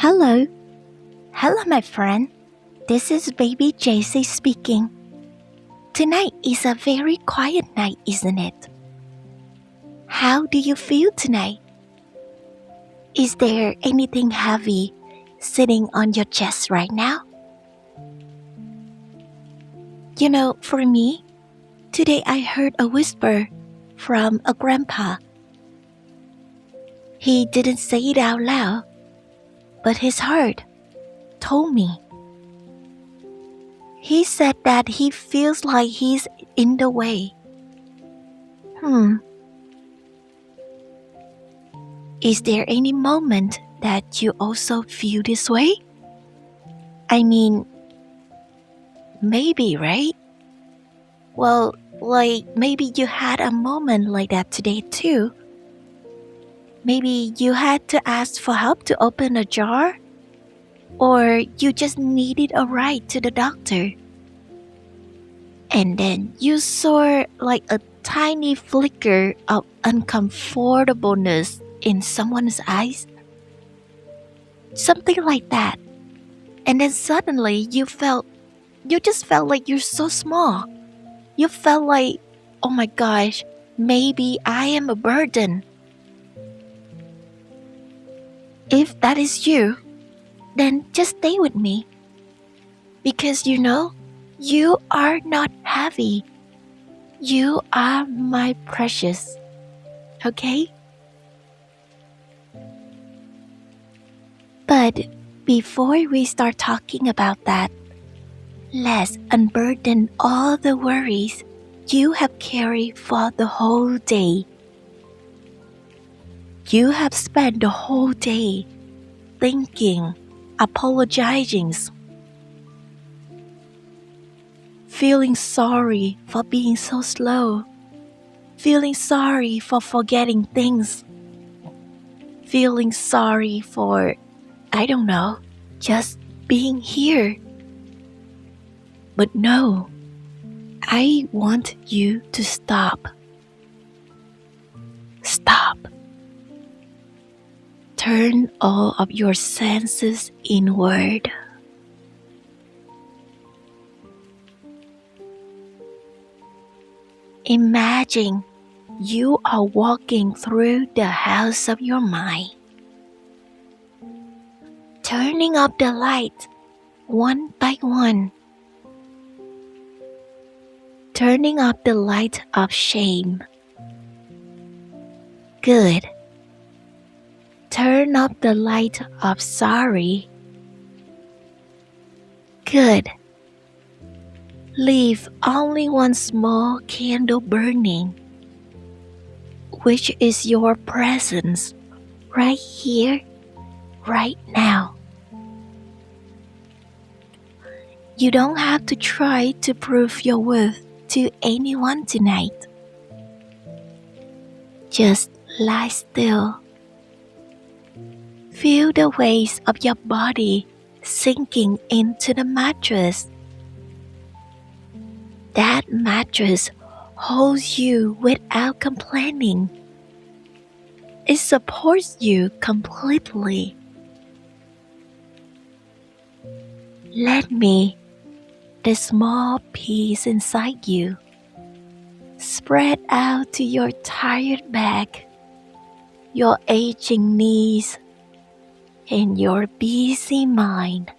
Hello. Hello, my friend. This is baby JC speaking. Tonight is a very quiet night, isn't it? How do you feel tonight? Is there anything heavy sitting on your chest right now? For me, today I heard a whisper from a grandpa. He didn't say it out loud, but his heart told me. He said that he feels like he's in the way. Is there any moment that you also feel this way? I mean, maybe, right? Well, maybe you had a moment like that today too. Maybe you had to ask for help to open a jar, or you just needed a ride to the doctor. And then you saw like a tiny flicker of uncomfortableness in someone's eyes. Something like that. And then suddenly you just felt like you're so small. You felt like, oh my gosh, maybe I am a burden. If that is you, then just stay with me. Because you are not heavy. You are my precious. Okay? But before we start talking about that, let's unburden all the worries you have carried for the whole day. You have spent the whole day thinking, apologizing, feeling sorry for being so slow, feeling sorry for forgetting things, feeling sorry for, just being here. But no, I want you to stop. Stop. Turn all of your senses inward. Imagine you are walking through the house of your mind, turning up the light one by one, turning up the light of shame. Good. Turn up the light of sorry. Good. Leave only one small candle burning, which is your presence right here, right now. You don't have to try to prove your worth to anyone tonight. Just lie still. Feel the weight of your body sinking into the mattress. That mattress holds you without complaining. It supports you completely. Let me, the small piece inside you, spread out to your tired back, your aching knees, and your busy mind.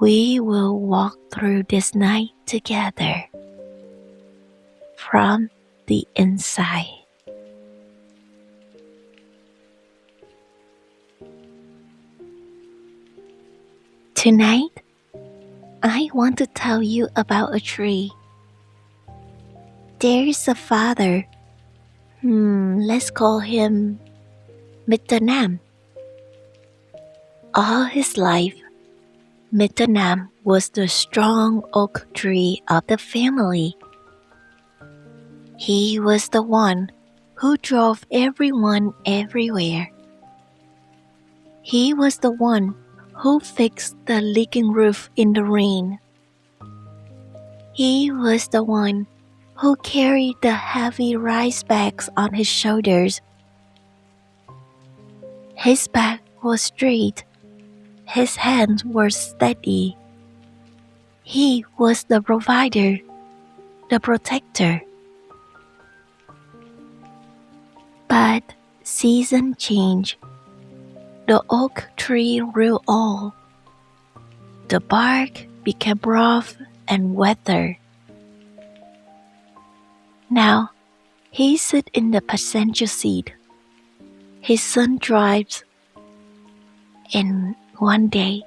We will walk through this night together from the inside. Tonight, I want to tell you about a tree. There's a father. Let's call him Mr. Nam. All his life, Mr. Nam was the strong oak tree of the family. He was the one who drove everyone everywhere. He was the one who fixed the leaking roof in the rain. He was the one who carried the heavy rice bags on his shoulders. His back was straight, his hands were steady. He was the provider, the protector. But season changed. The oak tree grew old. The bark became rough and weathered. Now he sits in the passenger seat. His son drives, and one day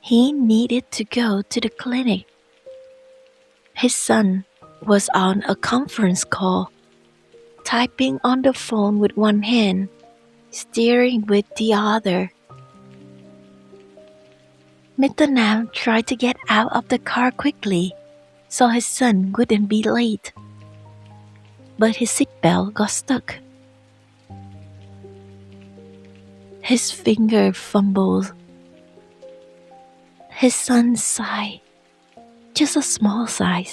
he needed to go to the clinic. His son was on a conference call, typing on the phone with one hand, steering with the other. Mr. Nam tried to get out of the car quickly so his son wouldn't be late. But his seatbelt got stuck. His finger fumbled. His son sighed, just a small sigh.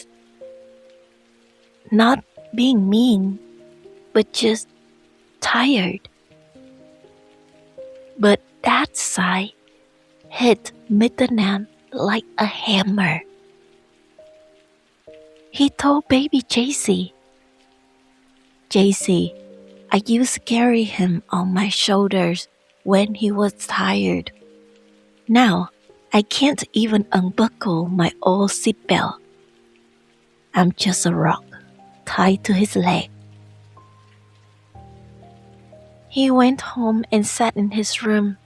Not being mean, but just tired. But that sigh hit Mr. Nam like a hammer. He told baby JC, JC, I used to carry him on my shoulders when he was tired. Now, I can't even unbuckle my old seatbelt. I'm just a rock tied to his leg. He went home and sat in his room.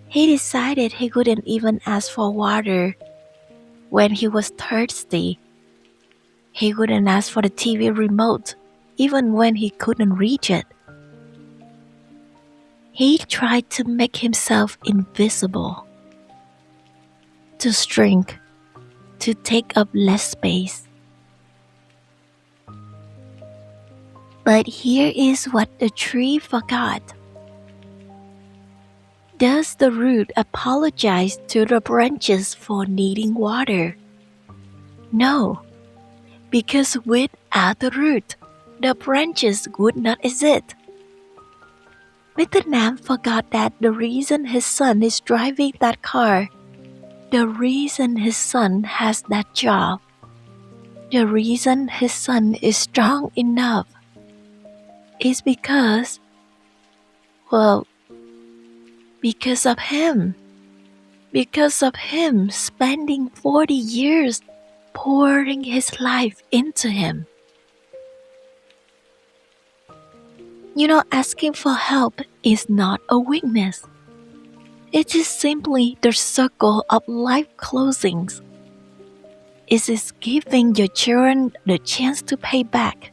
He decided he couldn't even ask for water when he was thirsty. He couldn't ask for the TV remote even when he couldn't reach it. He tried to make himself invisible, to shrink, to take up less space. But here is what the tree forgot. Does the root apologize to the branches for needing water? No, because without the root, the branches would not exist. Mr. Nam forgot that the reason his son is driving that car, the reason his son has that job, the reason his son is strong enough is because of him. Because of him spending 40 years pouring his life into him. Asking for help is not a weakness. It is simply the circle of life closings. It is giving your children the chance to pay back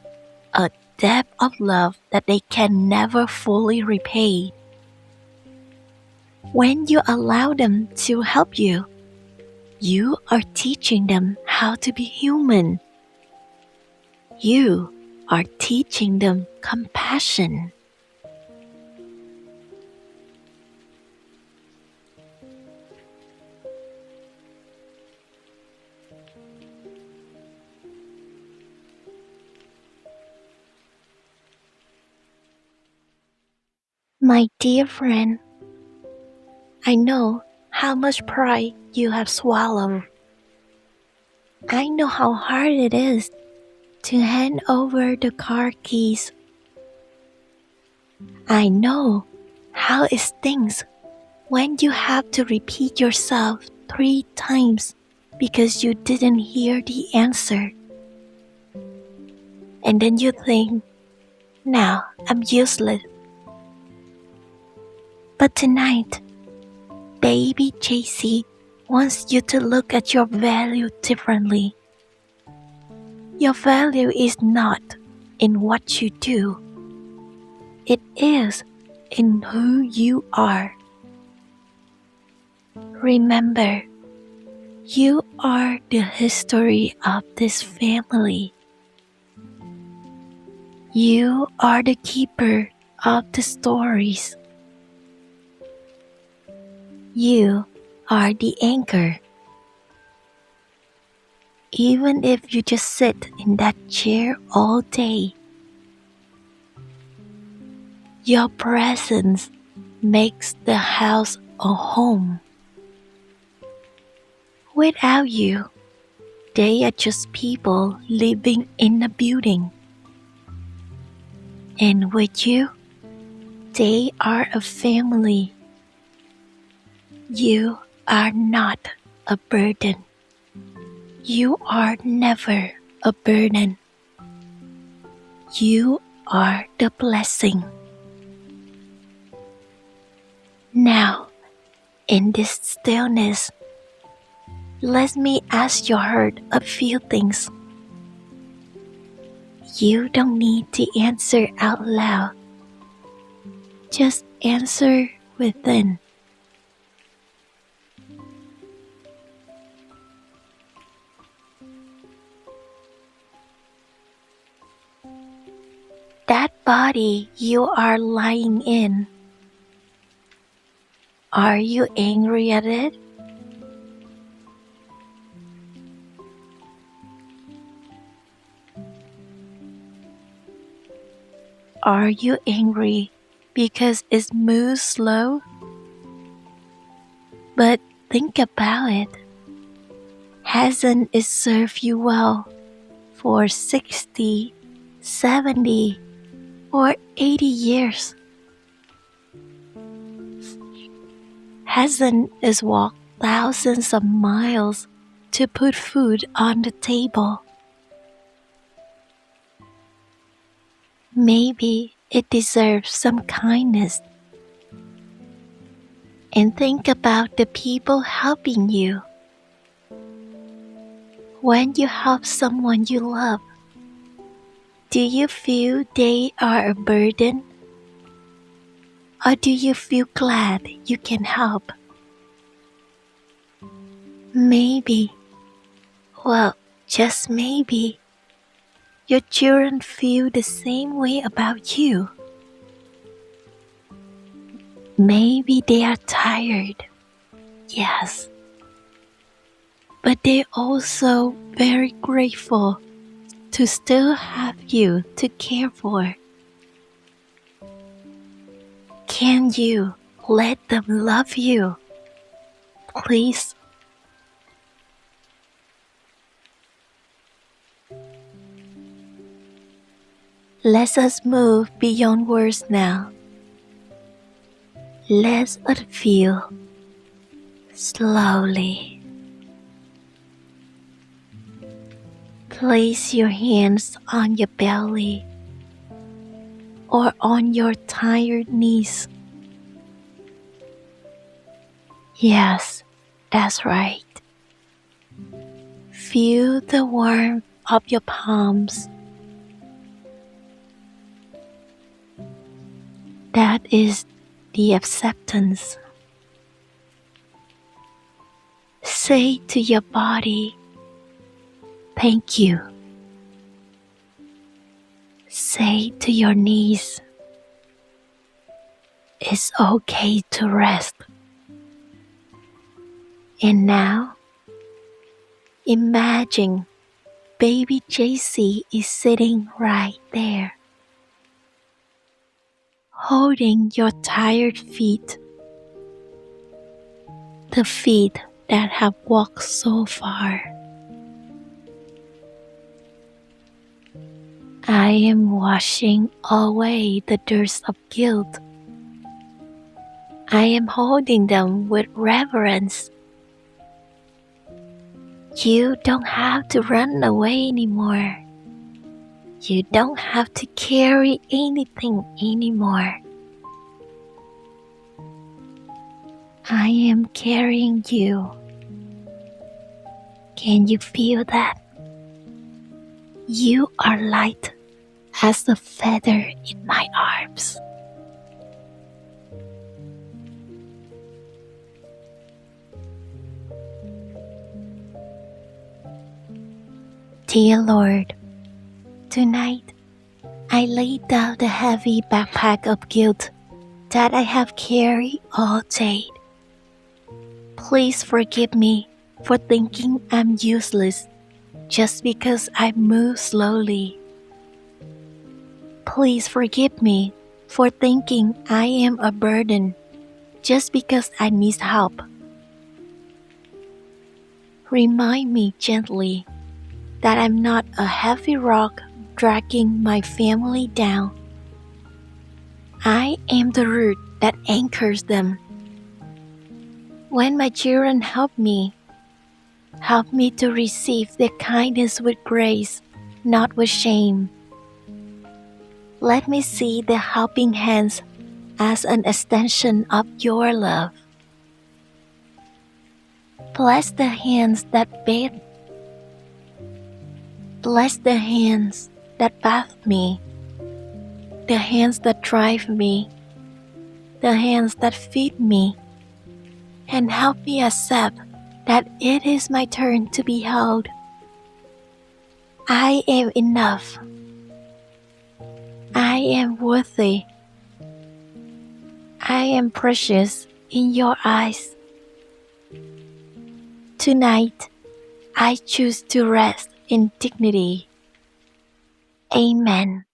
a debt of love that they can never fully repay. When you allow them to help you, you are teaching them how to be human. You are teaching them compassion. My dear friend, I know how much pride you have swallowed. I know how hard it is to hand over the car keys. I know how it stings when you have to repeat yourself 3 times because you didn't hear the answer. And then you think, now I'm useless. But tonight, baby JC wants you to look at your value differently. Your value is not in what you do. It is in who you are. Remember, you are the history of this family. You are the keeper of the stories. You are the anchor. Even if you just sit in that chair all day, your presence makes the house a home. Without you, they are just people living in a building. And with you, they are a family. You are not a burden. You are never a burden. You are the blessing. Now, in this stillness, let me ask your heart a few things. You don't need to answer out loud. Just answer within. That body you are lying in, are you angry at it? Are you angry because it moves slow? But think about it. Hasn't it served you well for 60, 70, or 80 years? Hasn't it walked thousands of miles to put food on the table? Maybe it deserves some kindness. And think about the people helping you. When you help someone you love, do you feel they are a burden? Or do you feel glad you can help? Maybe, well, just maybe, your children feel the same way about you. Maybe they are tired, yes, but they're also very grateful to still have you to care for. Can you let them love you, please? Let us move beyond words now. Let us feel slowly. Place your hands on your belly or on your tired knees. Yes, that's right. Feel the warmth of your palms. That is the acceptance. Say to your body, thank you. Say to your knees, it's okay to rest. And now, imagine baby JC is sitting right there, holding your tired feet, the feet that have walked so far. I am washing away the dirt of guilt. I am holding them with reverence. You don't have to run away anymore. You don't have to carry anything anymore. I am carrying you. Can you feel that? You are light as a feather in my arms. Dear Lord, tonight I lay down the heavy backpack of guilt that I have carried all day. Please forgive me for thinking I'm useless just because I move slowly. Please forgive me for thinking I am a burden just because I need help. Remind me gently that I'm not a heavy rock dragging my family down. I am the root that anchors them. When my children help me to receive their kindness with grace, not with shame. Let me see the helping hands as an extension of your love. Bless the hands that bathe. Bless the hands that bathe me, the hands that drive me, the hands that feed me, and help me accept that it is my turn to be held. I am enough. I am worthy. I am precious in your eyes. Tonight, I choose to rest in dignity. Amen.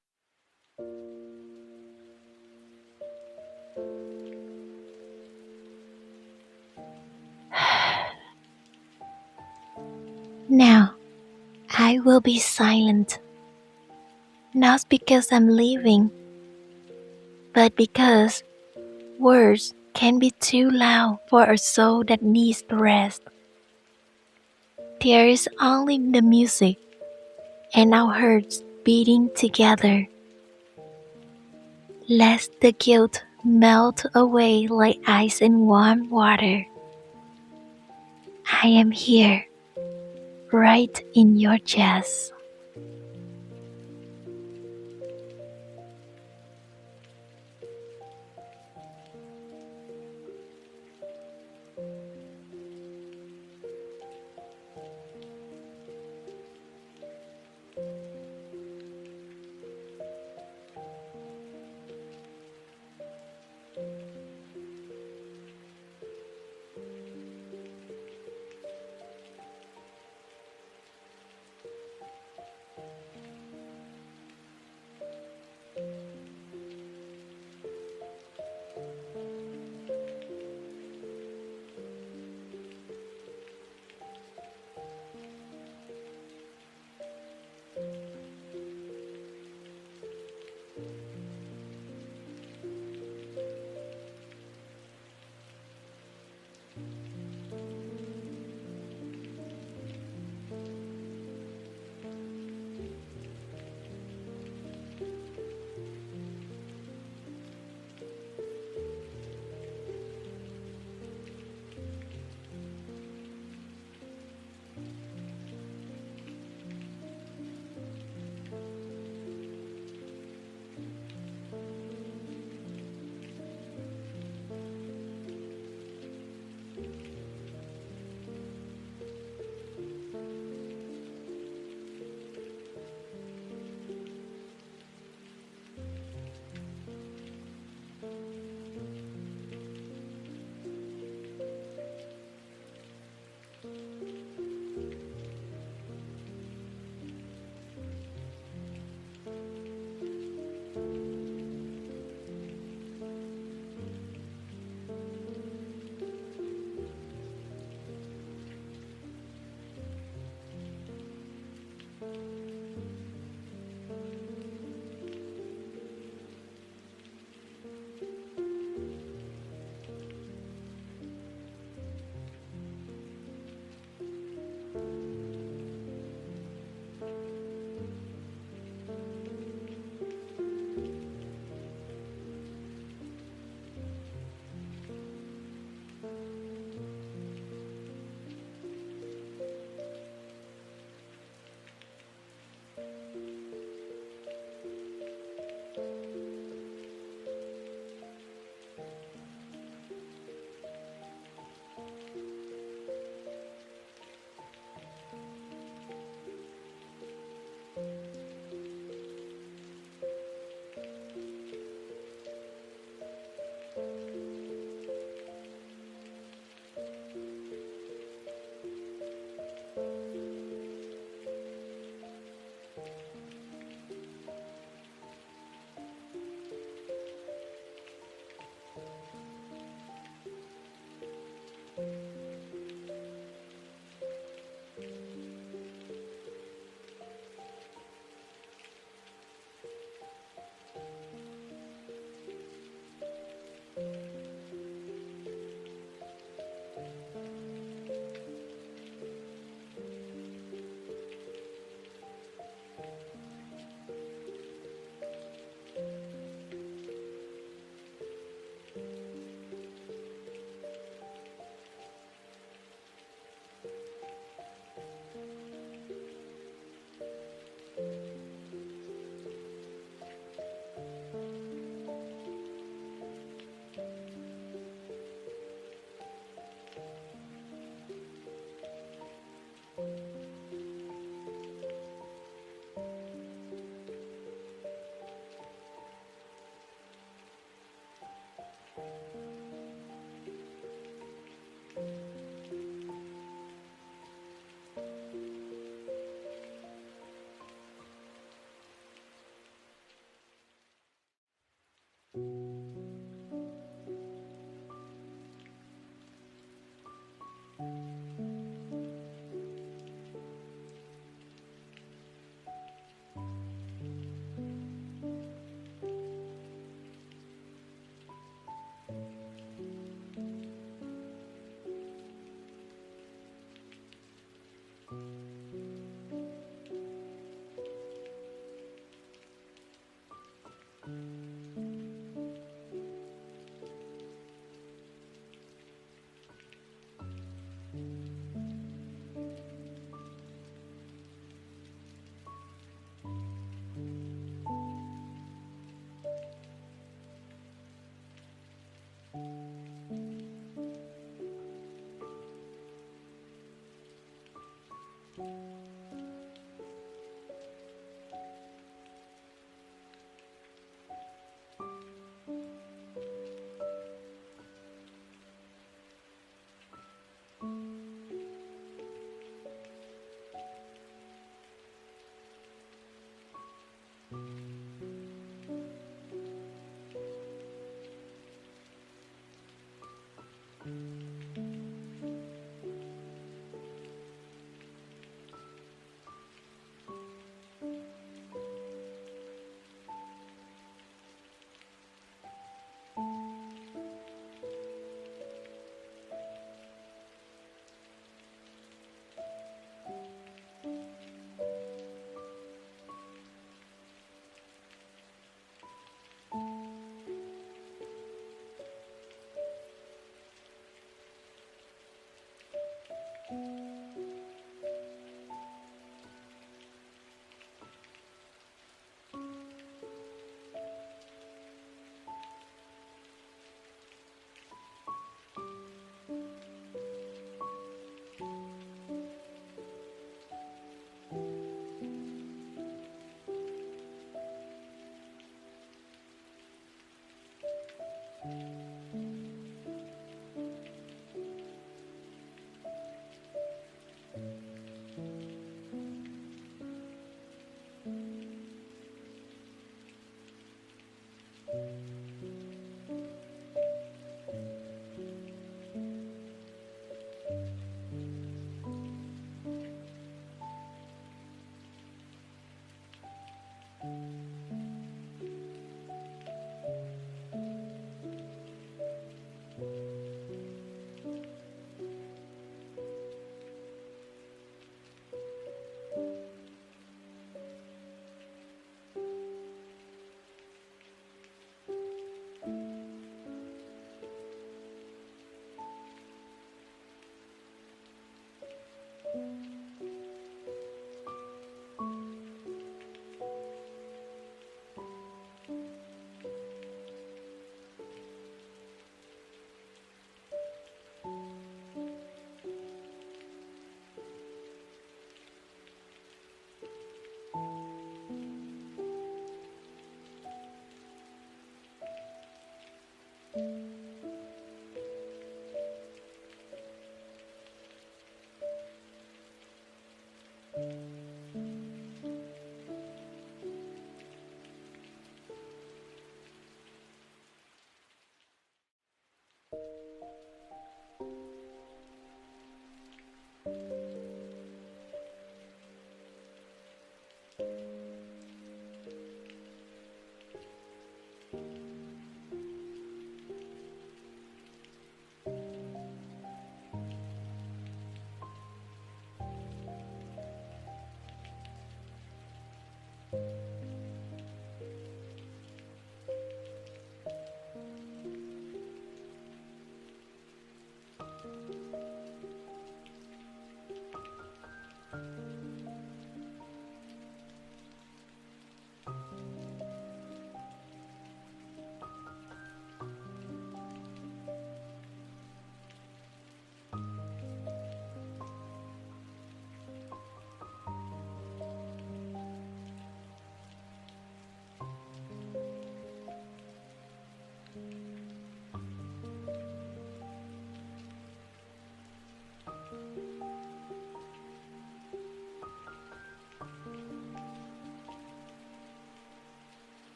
Now, I will be silent, not because I'm leaving, but because words can be too loud for a soul that needs rest. There is only the music and our hearts beating together. Let the guilt melt away like ice in warm water. I am here, right in your chest.